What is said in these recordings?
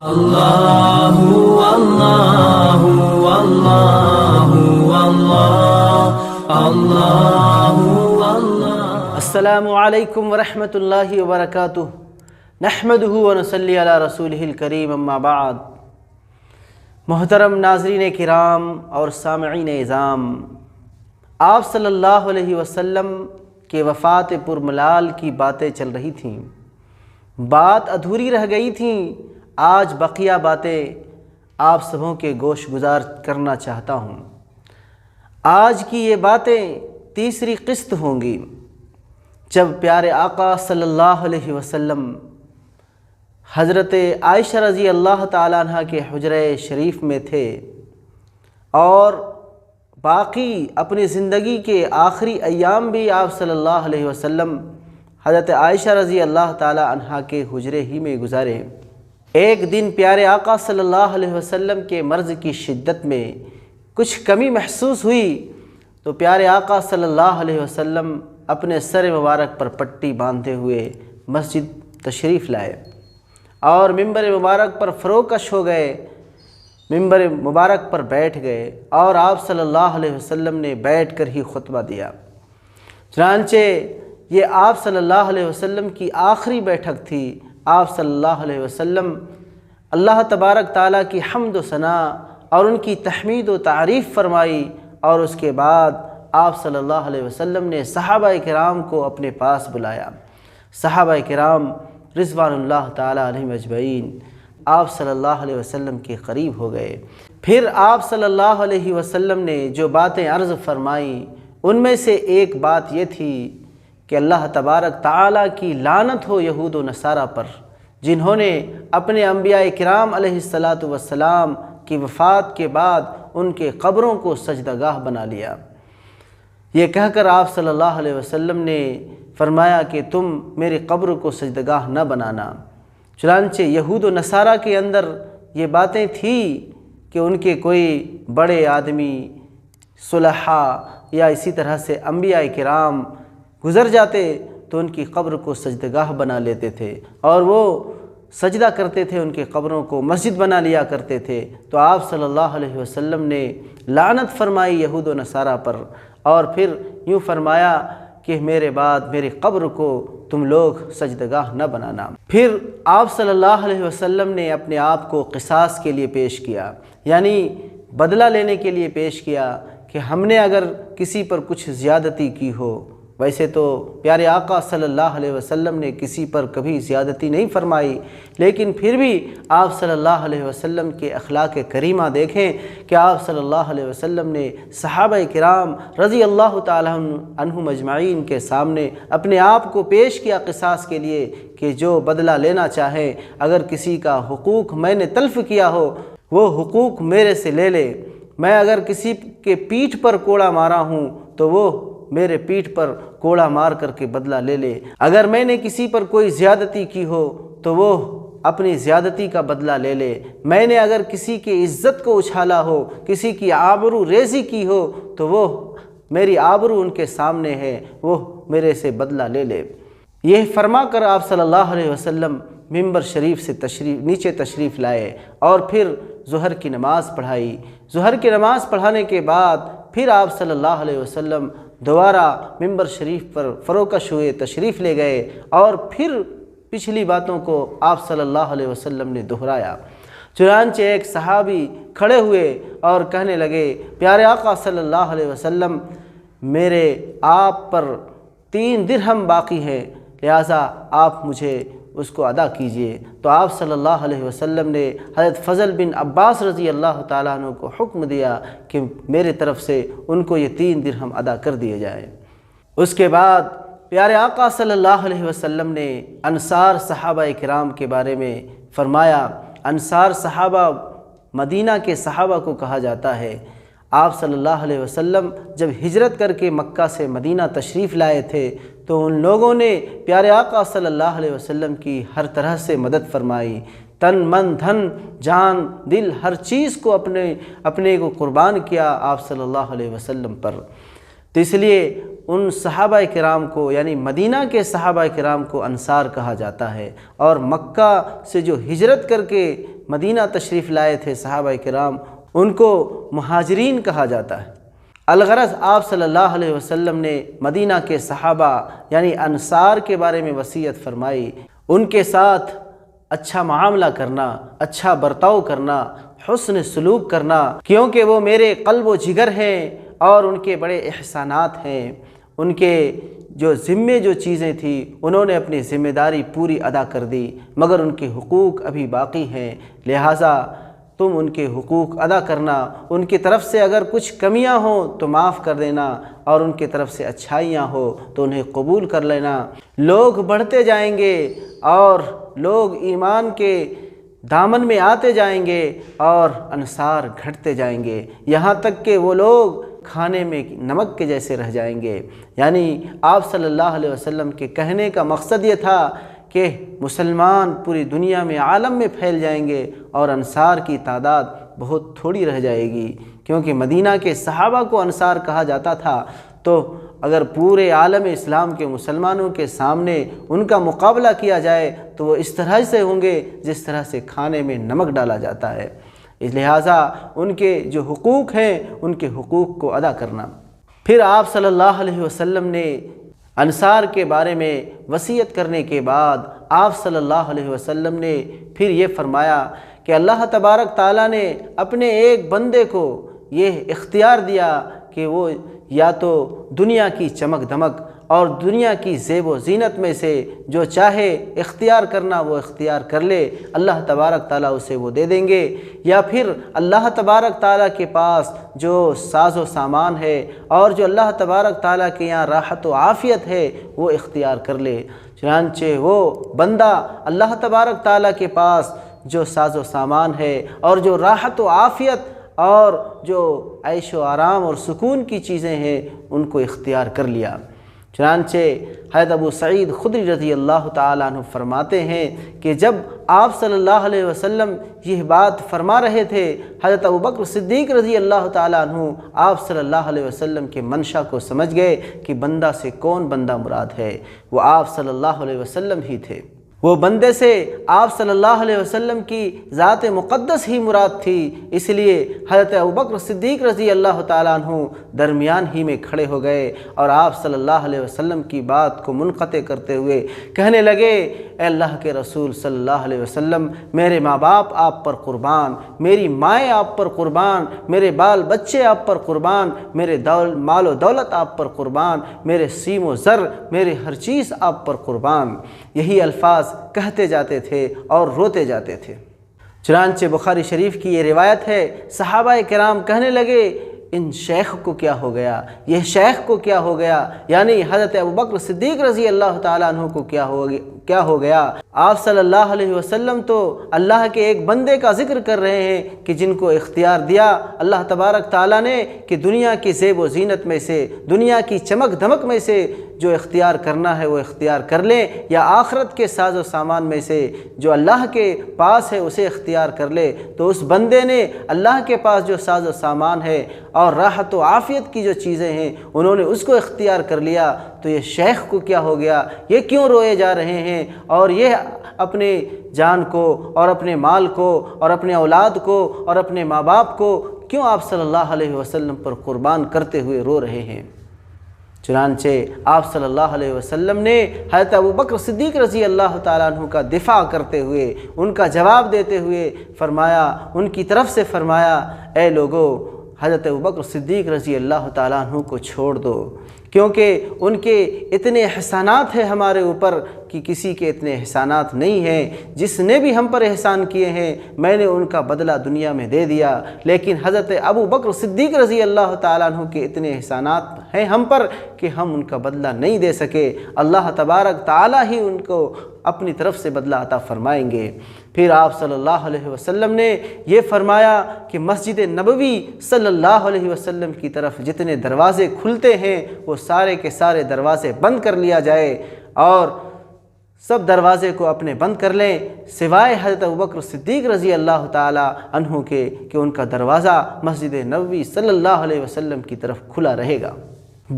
اللہ اللہ اللہ اللہ اللہ اللہ۔ السلام علیکم ورحمۃ اللہ وبرکاتہ، نحمدہ ونصلی علی رسولہ الکریم، اما بعد۔ محترم ناظرین کرام اور سامعین اعظام، آپ صلی اللہ علیہ وسلم کے وفات پرملال کی باتیں چل رہی تھیں، بات ادھوری رہ گئی تھیں۔ آج بقیہ باتیں آپ سبوں کے گوش گزار کرنا چاہتا ہوں۔ آج کی یہ باتیں تیسری قسط ہوں گی، جب پیارے آقا صلی اللہ علیہ وسلم حضرت عائشہ رضی اللہ تعالیٰ عنہ کے حجرہ شریف میں تھے اور باقی اپنی زندگی کے آخری ایام بھی آپ صلی اللہ علیہ وسلم حضرت عائشہ رضی اللہ تعالیٰ عنہ کے حجرے ہی میں گزارے۔ ایک دن پیارے آقا صلی اللہ علیہ وسلم کے مرض کی شدت میں کچھ کمی محسوس ہوئی تو پیارے آقا صلی اللہ علیہ وسلم اپنے سر مبارک پر پٹی باندھے ہوئے مسجد تشریف لائے اور ممبر مبارک پر فروکش ہو گئے، ممبر مبارک پر بیٹھ گئے اور آپ صلی اللہ علیہ وسلم نے بیٹھ کر ہی خطبہ دیا۔ چنانچہ یہ آپ صلی اللہ علیہ وسلم کی آخری بیٹھک تھی۔ آپ صلی اللہ علیہ وسلم اللہ تبارک تعالیٰ کی حمد و ثنا اور ان کی تحمید و تعریف فرمائی، اور اس کے بعد آپ صلی اللہ علیہ وسلم نے صحابہ کرام کو اپنے پاس بلایا۔ صحابہ کرام رضوان اللہ تعالیٰ علیہم اجمعین آپ صلی اللہ علیہ وسلم کے قریب ہو گئے۔ پھر آپ صلی اللہ علیہ وسلم نے جو باتیں عرض فرمائیں ان میں سے ایک بات یہ تھی کہ اللہ تبارک تعالیٰ کی لعنت ہو یہود و نصارہ پر، جنہوں نے اپنے انبیاء کرام علیہ السلام کی وفات کے بعد ان کے قبروں کو سجدہ گاہ بنا لیا۔ یہ کہہ کر آپ صلی اللہ علیہ وسلم نے فرمایا کہ تم میری قبر کو سجدہ گاہ نہ بنانا۔ چنانچہ یہود و نصارہ کے اندر یہ باتیں تھیں کہ ان کے کوئی بڑے آدمی صلحاء یا اسی طرح سے انبیاء کرام گزر جاتے تو ان کی قبر کو سجدہ گاہ بنا لیتے تھے اور وہ سجدہ کرتے تھے، ان کے قبروں کو مسجد بنا لیا کرتے تھے۔ تو آپ صلی اللہ علیہ وسلم نے لعنت فرمائی یہود و نصارہ پر، اور پھر یوں فرمایا کہ میرے بعد میری قبر کو تم لوگ سجدہ گاہ نہ بنانا۔ پھر آپ صلی اللہ علیہ وسلم نے اپنے آپ کو قصاص کے لیے پیش کیا، یعنی بدلہ لینے کے لیے پیش کیا کہ ہم نے اگر کسی پر کچھ زیادتی کی ہو، ویسے تو پیارے آقا صلی اللہ علیہ وسلم نے کسی پر کبھی زیادتی نہیں فرمائی، لیکن پھر بھی آپ صلی اللہ علیہ وسلم کے اخلاق کریمہ دیکھیں کہ آپ صلی اللہ علیہ وسلم نے صحابہ کرام رضی اللہ تعالیٰ عنہم اجمعین کے سامنے اپنے آپ کو پیش کیا قصاص کے لیے کہ جو بدلہ لینا چاہے، اگر کسی کا حقوق میں نے تلف کیا ہو وہ حقوق میرے سے لے لے، میں اگر کسی کے پیٹھ پر کوڑا مارا ہوں تو وہ میرے پیٹھ پر کوڑا مار کر کے بدلہ لے لے، اگر میں نے کسی پر کوئی زیادتی کی ہو تو وہ اپنی زیادتی کا بدلہ لے لے، میں نے اگر کسی کی عزت کو اچھالا ہو، کسی کی آبرو ریزی کی ہو تو وہ میری آبرو ان کے سامنے ہے، وہ میرے سے بدلہ لے لے۔ یہ فرما کر آپ صلی اللہ علیہ وسلم ممبر شریف سے نیچے تشریف لائے اور پھر ظہر کی نماز پڑھائی۔ ظہر کی نماز پڑھانے کے بعد پھر آپ صلی اللہ علیہ وسلم دوبارہ ممبر شریف پر فروکش ہوئے، تشریف لے گئے اور پھر پچھلی باتوں کو آپ صلی اللہ علیہ وسلم نے دہرایا۔ چنانچہ ایک صحابی کھڑے ہوئے اور کہنے لگے، پیارے آقا صلی اللہ علیہ وسلم میرے آپ پر 3 درہم باقی ہے، لہٰذا آپ مجھے اس کو ادا کیجئے۔ تو آپ صلی اللہ علیہ وسلم نے حضرت فضل بن عباس رضی اللہ تعالیٰ عنہ کو حکم دیا کہ میرے طرف سے ان کو یہ 3 درہم ادا کر دیے جائیں۔ اس کے بعد پیارے آقا صلی اللہ علیہ وسلم نے انصار صحابہ کرام کے بارے میں فرمایا۔ انصار صحابہ مدینہ کے صحابہ کو کہا جاتا ہے۔ آپ صلی اللہ علیہ وسلم جب ہجرت کر کے مکہ سے مدینہ تشریف لائے تھے تو ان لوگوں نے پیارے آقا صلی اللہ علیہ وسلم کی ہر طرح سے مدد فرمائی، تن من دھن جان دل ہر چیز کو اپنے کو قربان کیا آپ صلی اللہ علیہ وسلم پر۔ تو اس لیے ان صحابہ کرام کو یعنی مدینہ کے صحابہ کرام کو انصار کہا جاتا ہے، اور مکہ سے جو ہجرت کر کے مدینہ تشریف لائے تھے صحابہ کرام، ان کو مہاجرین کہا جاتا ہے۔ الغرض آپ صلی اللہ علیہ وسلم نے مدینہ کے صحابہ یعنی انصار کے بارے میں وصیت فرمائی، ان کے ساتھ اچھا معاملہ کرنا، اچھا برتاؤ کرنا، حسن سلوک کرنا، کیونکہ وہ میرے قلب و جگر ہیں اور ان کے بڑے احسانات ہیں۔ ان کے جو ذمے جو چیزیں تھیں انہوں نے اپنی ذمہ داری پوری ادا کر دی، مگر ان کے حقوق ابھی باقی ہیں، لہٰذا تم ان کے حقوق ادا کرنا، ان کی طرف سے اگر کچھ کمیاں ہوں تو معاف کر دینا، اور ان کی طرف سے اچھائیاں ہو تو انہیں قبول کر لینا۔ لوگ بڑھتے جائیں گے اور لوگ ایمان کے دامن میں آتے جائیں گے اور انصار گھٹتے جائیں گے، یہاں تک کہ وہ لوگ کھانے میں نمک کے جیسے رہ جائیں گے۔ یعنی آپ صلی اللہ علیہ وسلم کے کہنے کا مقصد یہ تھا کہ مسلمان پوری دنیا میں عالم میں پھیل جائیں گے اور انصار کی تعداد بہت تھوڑی رہ جائے گی، کیونکہ مدینہ کے صحابہ کو انصار کہا جاتا تھا۔ تو اگر پورے عالم اسلام کے مسلمانوں کے سامنے ان کا مقابلہ کیا جائے تو وہ اس طرح سے ہوں گے جس طرح سے کھانے میں نمک ڈالا جاتا ہے، اس لہٰذا ان کے جو حقوق ہیں ان کے حقوق کو ادا کرنا۔ پھر آپ صلی اللہ علیہ وسلم نے انصار کے بارے میں وصیت کرنے کے بعد آپ صلی اللہ علیہ وسلم نے پھر یہ فرمایا کہ اللہ تبارک تعالیٰ نے اپنے ایک بندے کو یہ اختیار دیا کہ وہ یا تو دنیا کی چمک دمک اور دنیا کی زیب و زینت میں سے جو چاہے اختیار کرنا وہ اختیار کر لے، اللہ تبارک تعالیٰ اسے وہ دے دیں گے، یا پھر اللہ تبارک تعالیٰ کے پاس جو ساز و سامان ہے اور جو اللہ تبارک تعالیٰ کے یہاں راحت و عافیت ہے وہ اختیار کر لے۔ چنانچہ وہ بندہ اللہ تبارک تعالیٰ کے پاس جو ساز و سامان ہے اور جو راحت و عافیت اور جو عیش و آرام اور سکون کی چیزیں ہیں ان کو اختیار کر لیا۔ چنانچہ حضرت ابو سعید خدری رضی اللہ تعالیٰ عنہ فرماتے ہیں کہ جب آپ صلی اللہ علیہ وسلم یہ بات فرما رہے تھے، حضرت ابوبکر صدیق رضی اللہ تعالیٰ عنہ آپ صلی اللہ علیہ وسلم کے منشا کو سمجھ گئے کہ بندہ سے کون بندہ مراد ہے، وہ آپ صلی اللہ علیہ وسلم ہی تھے۔ وہ بندے سے آپ صلی اللہ علیہ وسلم کی ذات مقدس ہی مراد تھی، اس لیے حضرت ابوبکر صدیق رضی اللہ تعالیٰ عنہ درمیان ہی میں کھڑے ہو گئے اور آپ صلی اللہ علیہ وسلم کی بات کو منقطع کرتے ہوئے کہنے لگے، اے اللہ کے رسول صلی اللہ علیہ وسلم، میرے ماں باپ آپ پر قربان، میری مائیں آپ پر قربان، میرے بال بچے آپ پر قربان، میرے مال و دولت آپ پر قربان، میرے سیم و زر، میرے ہر چیز آپ پر قربان۔ یہی الفاظ کہتے جاتے تھے اور روتے جاتے تھے۔ چنانچہ بخاری شریف کی یہ روایت ہے، صحابہ کرام کہنے لگے، ان شیخ کو کیا ہو گیا، یہ شیخ کو کیا ہو گیا، یعنی حضرت ابوبکر صدیق رضی اللہ تعالیٰ عنہ کو کیا ہو گیا۔ آپ صلی اللہ علیہ وسلم تو اللہ کے ایک بندے کا ذکر کر رہے ہیں کہ جن کو اختیار دیا اللہ تبارک تعالیٰ نے کہ دنیا کی زیب و زینت میں سے، دنیا کی چمک دمک میں سے جو اختیار کرنا ہے وہ اختیار کر لیں، یا آخرت کے ساز و سامان میں سے جو اللہ کے پاس ہے اسے اختیار کر لے۔ تو اس بندے نے اللہ کے پاس جو ساز و سامان ہے اور راحت و عافیت کی جو چیزیں ہیں انہوں نے اس کو اختیار کر لیا، تو یہ شیخ کو کیا ہو گیا، یہ کیوں روئے جا رہے ہیں اور یہ اپنے جان کو اور اپنے مال کو اور اپنے اولاد کو اور اپنے ماں باپ کو کیوں آپ صلی اللہ علیہ وسلم پر قربان کرتے ہوئے رو رہے ہیں۔ چنانچہ آپ صلی اللہ علیہ وسلم نے حضرت ابوبکر صدیق رضی اللہ تعالیٰ عنہ کا دفاع کرتے ہوئے، ان کا جواب دیتے ہوئے فرمایا، ان کی طرف سے فرمایا، اے لوگو، حضرت ابوبکر صدیق رضی اللہ تعالیٰ عنہ کو چھوڑ دو، کیونکہ ان کے اتنے احسانات ہیں ہمارے اوپر کہ کسی کے اتنے احسانات نہیں ہیں۔ جس نے بھی ہم پر احسان کیے ہیں میں نے ان کا بدلہ دنیا میں دے دیا، لیکن حضرت ابوبکر صدیق رضی اللہ تعالیٰ عنہ کے اتنے احسانات ہیں ہم پر کہ ہم ان کا بدلہ نہیں دے سکے، اللہ تبارک تعالیٰ ہی ان کو اپنی طرف سے بدلہ عطا فرمائیں گے۔ پھر آپ صلی اللہ علیہ وسلم نے یہ فرمایا کہ مسجد نبوی صلی اللہ علیہ وسلم کی طرف جتنے دروازے کھلتے ہیں وہ سارے کے سارے دروازے بند کر لیا جائے، اور سب دروازے کو اپنے بند کر لیں سوائے حضرت ابوبکر صدیق رضی اللہ تعالی عنہ کے، کہ ان کا دروازہ مسجد نبوی صلی اللہ علیہ وسلم کی طرف کھلا رہے گا۔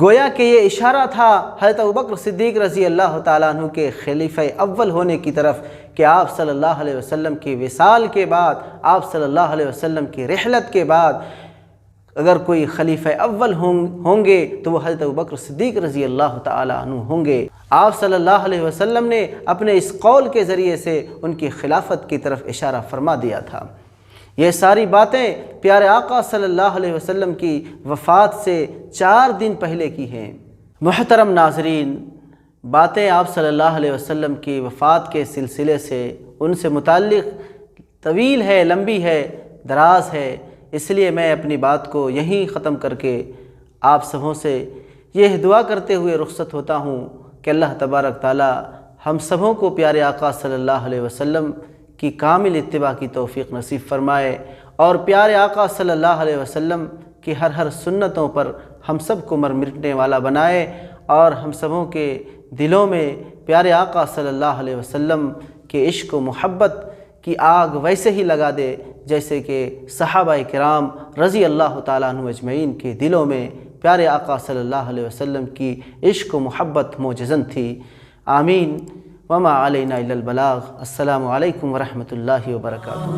گویا کہ یہ اشارہ تھا حضرت ابوبکر صدیق رضی اللہ تعالیٰ عنہ کے خلیفہ اول ہونے کی طرف کہ آپ صلی اللہ علیہ وسلم کی وصال کے بعد، آپ صلی اللہ علیہ وسلم کی رحلت کے بعد اگر کوئی خلیفہ اول ہوں گے تو وہ حضرت ابوبکر صدیق رضی اللہ تعالیٰ عنہ ہوں گے۔ آپ صلی اللہ علیہ وسلم نے اپنے اس قول کے ذریعے سے ان کی خلافت کی طرف اشارہ فرما دیا تھا۔ یہ ساری باتیں پیارے آقا صلی اللہ علیہ وسلم کی وفات سے 4 دن پہلے کی ہیں۔ محترم ناظرین، باتیں آپ صلی اللہ علیہ وسلم کی وفات کے سلسلے سے ان سے متعلق طویل ہے، لمبی ہے، دراز ہے، اس لیے میں اپنی بات کو یہیں ختم کر کے آپ سبوں سے یہ دعا کرتے ہوئے رخصت ہوتا ہوں کہ اللہ تبارک تعالی ہم سبوں کو پیارے آقا صلی اللہ علیہ وسلم کی کامل اتباع کی توفیق نصیب فرمائے اور پیارے آقا صلی اللہ علیہ وسلم کی ہر سنتوں پر ہم سب کو مٹنے والا بنائے اور ہم سبوں کے دلوں میں پیارے آقا صلی اللہ علیہ وسلم کے عشق و محبت کی آگ ویسے ہی لگا دے جیسے کہ صحابہ کرام رضی اللہ تعالیٰ عنہ اجمعین کے دلوں میں پیارے آقا صلی اللہ علیہ وسلم کی عشق و محبت موجزن تھی۔ آمین۔ وما علینا الا البلاغ۔ السلام علیکم ورحمۃ اللہ وبرکاتہ۔